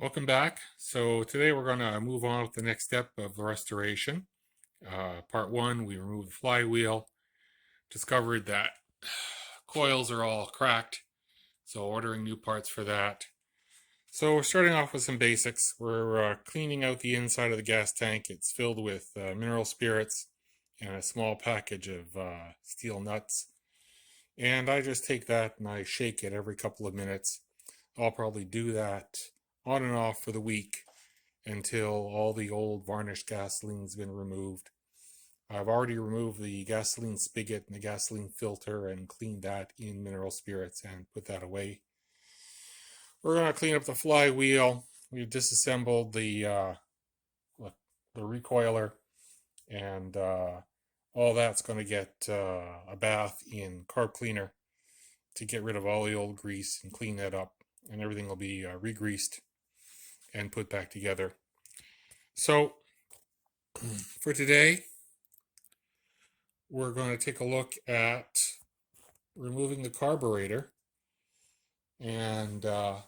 Welcome back. So today we're going to move on with the next step of the restoration. Part one, we removed the flywheel, discovered that coils are all cracked, so ordering new parts for that. So we're starting off with some basics. We're cleaning out the inside of the gas tank. It's filled with mineral spirits and a small package of steel nuts. And I just take that and I shake it every couple of minutes. I'll probably do that on and off for the week until all the old varnished gasoline's been removed. I've already removed the gasoline spigot and the gasoline filter and cleaned that in mineral spirits and put that away. We're going to clean up the flywheel. We've disassembled the recoiler, and all that's going to get a bath in carb cleaner to get rid of all the old grease and clean that up, and everything will be re-greased and put back together. So for today, we're going to take a look at removing the carburetor, and it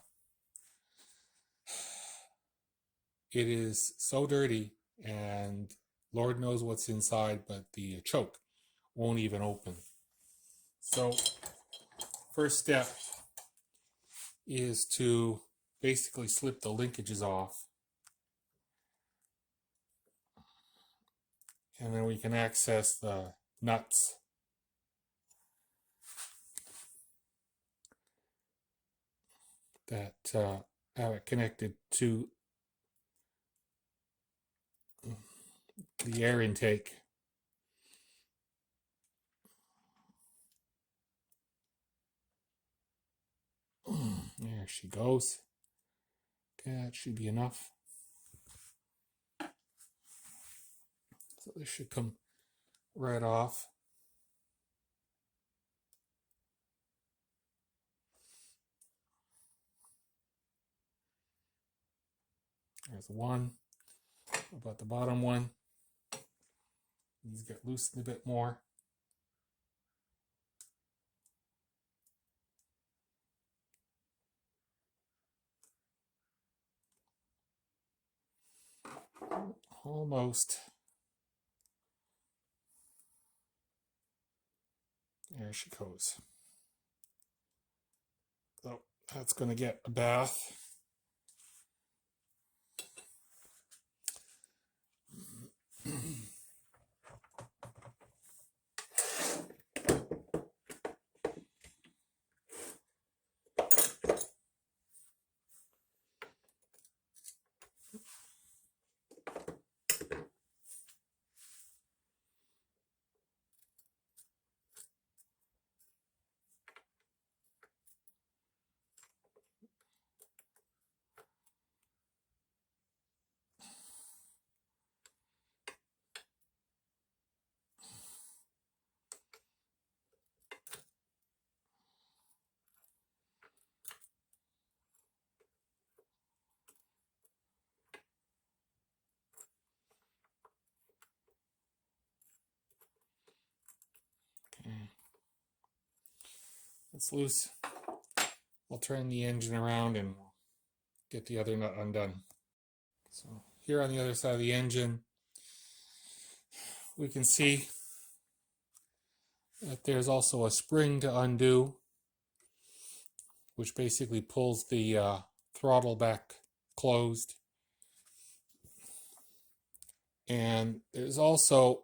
is so dirty, and Lord knows what's inside, but the choke won't even open. So first step is to basically slip the linkages off, and then we can access the nuts. That have it connected to the air intake. There she goes. Okay, that should be enough. So this should come right off. There's one. What about the bottom one? These get loosened a bit more. Almost. There she goes. So that's going to get a bath. Okay. It's loose. I'll turn the engine around and get the other nut undone. So here on the other side of the engine, we can see that there's also a spring to undo, which basically pulls the throttle back closed. And there's also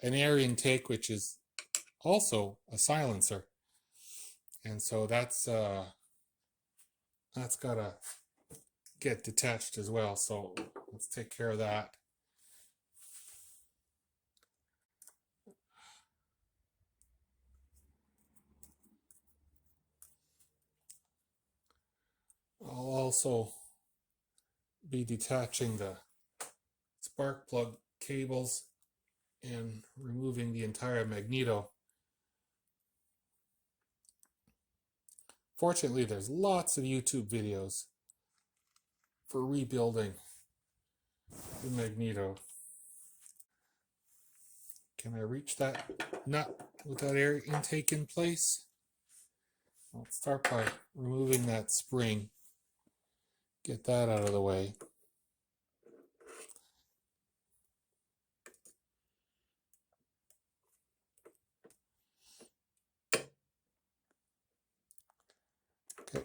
an air intake, which is also a silencer. And so that's got to get detached as well. So let's take care of that. I'll also be detaching the spark plug cables and removing the entire Magneto. Fortunately, there's lots of YouTube videos for rebuilding the Magneto. Can I reach that nut with that air intake in place? Let's start by removing that spring. Get that out of the way. Okay.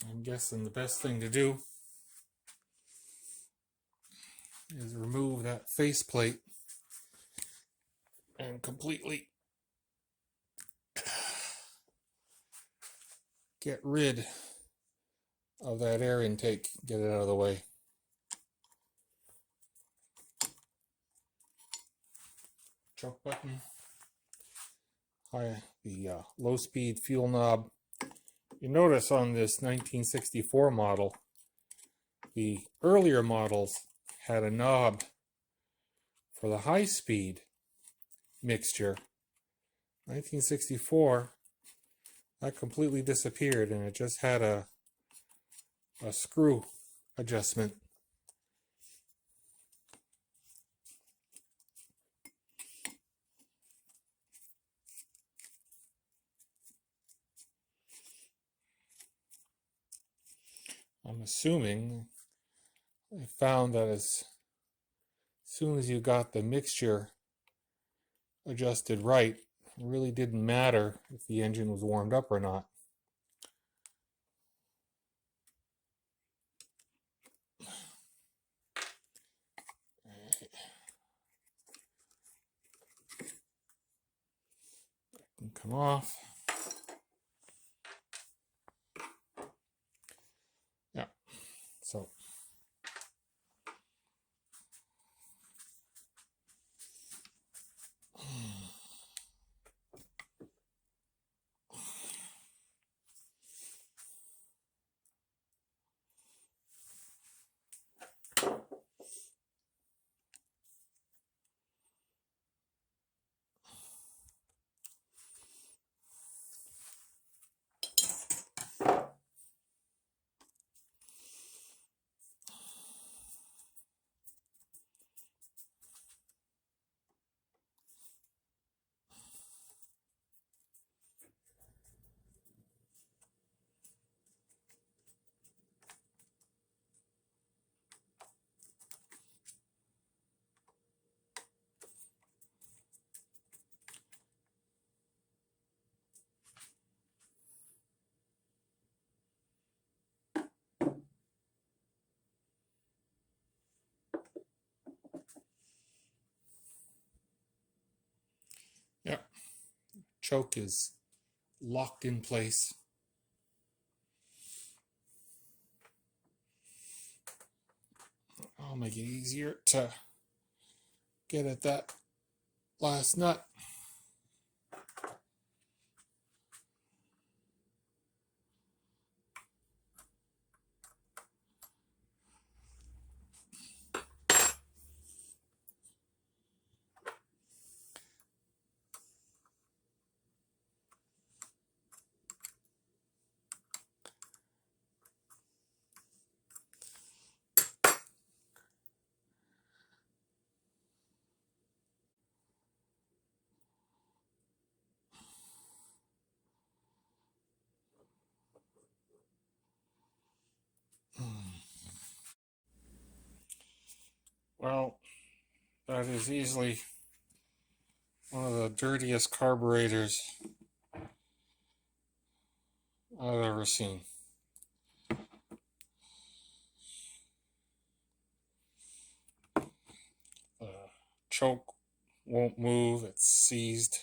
I'm guessing the best thing to do is remove that faceplate and completely get rid of that air intake, get it out of the way. Choke button, the low speed fuel knob. You notice on this 1964 model, the earlier models had a knob for the high speed mixture. 1964, that completely disappeared and it just had a screw adjustment. I'm assuming I found that as soon as you got the mixture adjusted right, it really didn't matter if the engine was warmed up or not. Come off. Yeah, so yeah, choke is locked in place. I'll make it easier to get at that last nut. Well, that is easily one of the dirtiest carburetors I've ever seen. The choke won't move, it's seized.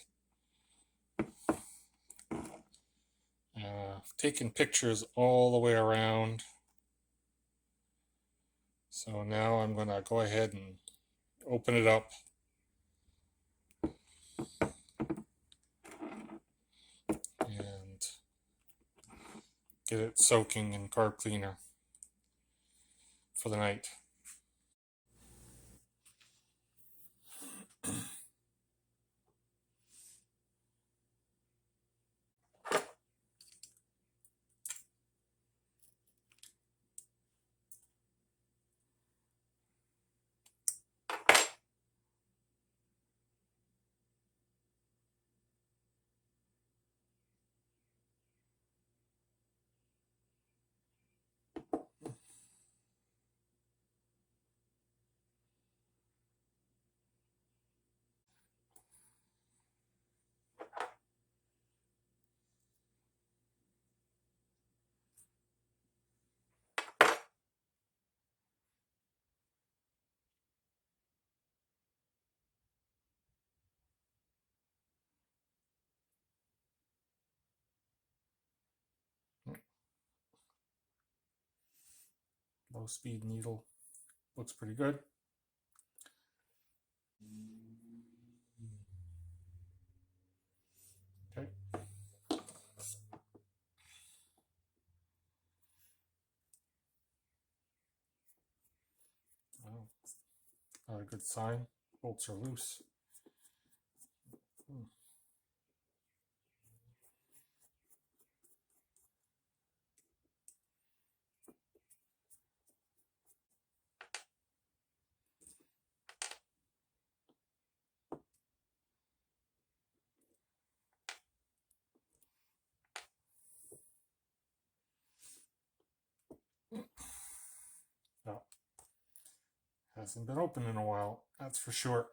I've taken pictures all the way around. So now I'm going to go ahead and open it up and get it soaking in carb cleaner for the night. Low speed needle looks pretty good. Okay. Well, not a good sign. Bolts are loose. No, hasn't been open in a while, that's for sure.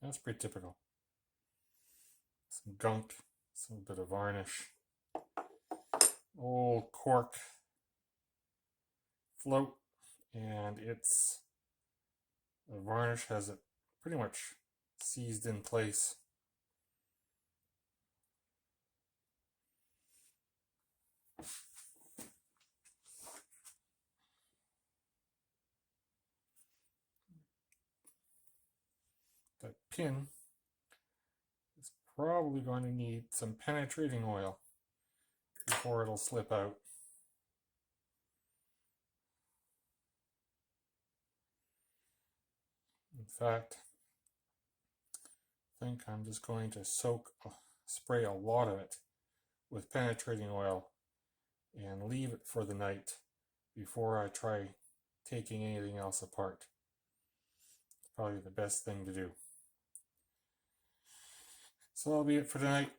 That's pretty typical. Some gunk, some bit of varnish, old cork float, and the varnish has it pretty much seized in place. That pin is probably going to need some penetrating oil before it'll slip out. In fact, I think I'm just going to spray a lot of it with penetrating oil and leave it for the night before I try taking anything else apart. Probably the best thing to do. So that'll be it for tonight.